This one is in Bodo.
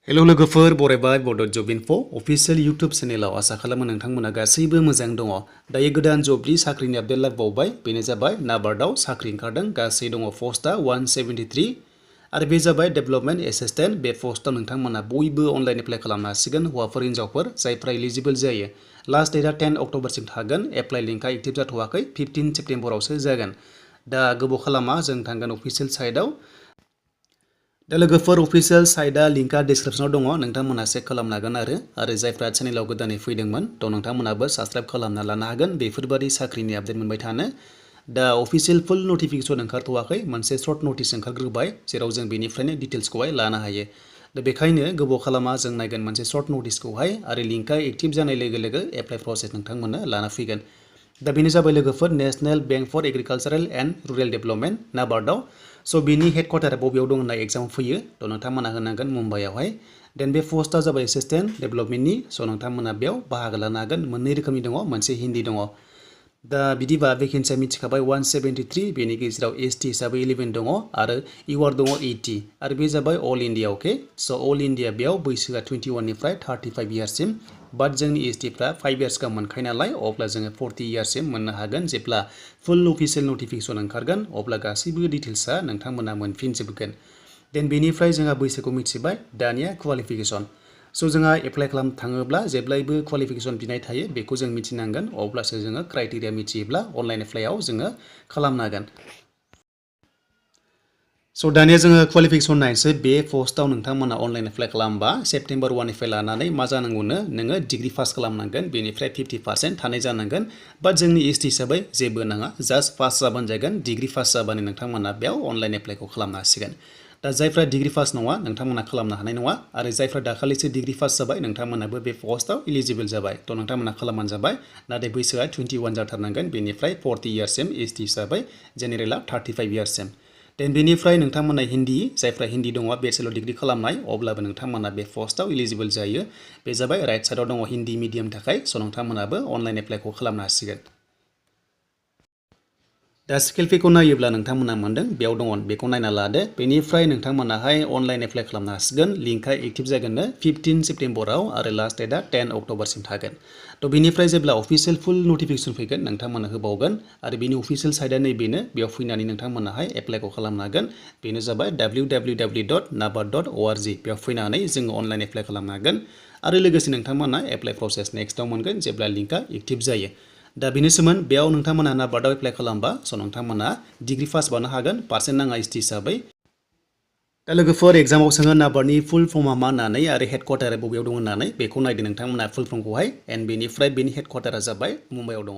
हेलो लोगोफोर बरायबाय बड' जब इनफो अफिसियेल इउटुब चेनेलाव आसा खालामो नोंथांमोना गासैबो मोजां दङ। दायो गोदान जबनि साख्रिनि आपडेट लाबोबावबाय बेनो जाबाय नाबार्डआव साख्रि ओंखारदों गासै दङ पस्टआ 173 आरो बे जाबाय डेभेलपमेन्ट एसिस्टेन्ट बे पस्टआव नोंथांमोना बयबो अनलाइन एप्लाइ खालामनो हासिगोन हौवाफोर हिनजावफोर जायफ्रा एलिजिबल जायो। लास्ट डेटआ 10 अक्ट'बरसिम थागोन एप्लाइ लिंकआ एक्टिभ जाथ'वाखै 15 सेप्तेम्बरावसो जागोन। दा गोबाव खालामा जों थांगोन अफिसियेल साइटआव। दा लोगोफोर अफिसियेल साइटआ लिंकआ डिसक्रिप्शनाव दङ नोंथांमोना चेक खालामनो हागोन आरो जायफ्रा चेनेलाव गोदानै फैदोंमोन थ' नोंथांमोनाबो साबस्क्राइब खालामना लानो हागोन बेफोरबादि साख्रिनि आपडेट मोनबाय थानो। दा अफिसियेल फुल नटिफिकेसन ओंखारथ'वाखै मोनसे सर्ट नटिस ओंखारग्रोबाय जेराव जों बेनिफ्रायनो डिटेल्सखौहाय लानो हायो। दा बेखायनो गोबाव खालामा जों नायगोन मोनसे सर्ट नटिसखौहाय आरो लिंकआ एक्टिभ जानाय लोगो लोगो एप्लाइ प्रसेस नोंथांमोननो लाना फैगोन। दा बेनो जाबाय लोगोफोर national bank for agricultural and rural development नाबार्डआव। स' बिनि हेडक्वार्टारा बबेयाव दं होननाय एग्जाम फैयो थ' नोंथांमोना होनांगोन मुम्बाइआवहाय। देन बे पस्टआ जाबाय एसिस्टेन्ट डेभेलपमेन्टनि स' नोंथांमोना बेयाव बाहागो लानो हागोन मोननै रोखोमनि दङ मोनसे हिन्दी दङ। दा बिदिबा भेकेन्सिया मिथिखाबाय 173 बेनि गेजेराव एसटी हिसाबै 11 दङ आरो इउआर दङ 80 आरो बे जाबाय अल इन्डिया अके। स' अल इन्डिया बेयाव बैसोआ 21 निफ्राय 35 इयार्ससिम बाट जोंनि एसटीफ्रा 5 इयार्स गाहाम मोनखायो नालाय अब्ला जोङो 40 इयार्ससिम मोननो हागोन। जेब्ला फुल अफिसियेल नटिफिकेसन ओंखारगोन अब्ला गासैबो डिटेल्सआ नोंथांमोना मोनफिनजोबगोन। देन बेनिफ्राय जोंहा बैसोखौ मिथिबाय दानिया क्वालिफिकेसन। स' जोंहा एप्लाइ खालामनो थाङोब्ला जेब्लायबो क्वालिफिकेसन बिनाय थायो बेखौ जों मिथिनांगोन अब्लासो जोङो क्राइटेरिया मिथियोब्ला अनलाइन एप्लाइआव जोङो खालामनो हागोन। स' दानिया जोङो क्वालिफिकेसन नायनोसै बे पस्टआव नोंथांमोना अनलाइन एप्लाइ खालामबा सेप्तेम्बर 1 निफ्राय लानानै मा जानांगौनो नोङो डिग्री पास खालामनांगोन बेनिफ्राय 50% थानाय जानांगोन बाट जोंनि एसटी हिसाबै जेबो नाङा जास्ट पास जाबानो जागोन डिग्री पास जाबानो नोंथांमोना बेयाव अनलाइन एप्लाइखौ खालामनो हासिगोन। दा जायफ्रा डिग्री पास नङा नोंथांमोना खालामनो हानाय नङा आरो जायफ्रा दाखालिसो डिग्री पास जाबाय नोंथांमोनाबो बे पस्टआव इलिजिबल जाबाय थ' नोंथांमोना खालामबानो जाबाय नाथाय बैसोआ 21 जाथारनांगोन बेनिफ्राय 40 इयार्ससिम एसटी हिसाबै जेनेरेला 35 इयार्ससिम। देन बेनिफ्राय नोंथांमोना हिन्दी जायफ्रा हिन्दी दङ बेचेलर डिग्री खालामनाय अब्लाबो नोंथांमोना बे पस्टआव इलिजिबल जायो। बे जाबाय राइट साइडआव दङ हिन्दी मिडियाम थाखाय स' नोंथांमोनाबो अनलाइन एप्लाइखौ खालामनो हासिगोन। दा स्किल पेखौ नायोब्ला नोंथांमोना मोनदों बेयाव दङ बेखौ नायना लादो बेनिफ्राय नोंथांमोनाहाय अनलाइन एप्लाइ खालामनो हासिगोन लिंकआ एक्टिभ जागोननो 15 सेप्तेम्बराव आरो लास्ट डेटआ 10 अक्ट'बरसिम थागोन। थ' बेनिफ्राय जेब्ला अफिसियेल फुल नटिफिकेसन फैगोन नोंथांमोना होबावगोन आरो बेनि अफिसियेल साइटआ नैबेनो बेयाव फैनानै नोंथांमोनाहाय एप्लाइखौ खालामनो हागोन। बेनो जाबाय www.nabard.org बेयाव फैनानै जोङो अनलाइन एप्लाइ खालामनो हागोन आरो लोगोसे नोंथांमोना एप्लाइ प्रसेस नेक्स्टआव मोनगोन जेब्ला लिंकआ एक्टिभ जायो। दा बेनोसोमोन बेयाव नोंथांमोना नाबार्डआव एप्लाइ खालामबा स' नोंथांमोना डिग्री पास बानो हागोन पार्सेन्ट नाङा एसटी हिसाबै। दा लोगोफोर एग्जामाव सोङो नाबार्डनि फुल फर्मआ मा होननानै आरो हेडक्वार्टारा बबेयाव दं होननानै बेखौ नायदो नोंथांमोना फुल फर्मखौहाय एन्ड बेनिफ्राय बेनि हेडक्वार्टारा जाबाय मुम्बाइआव दङ।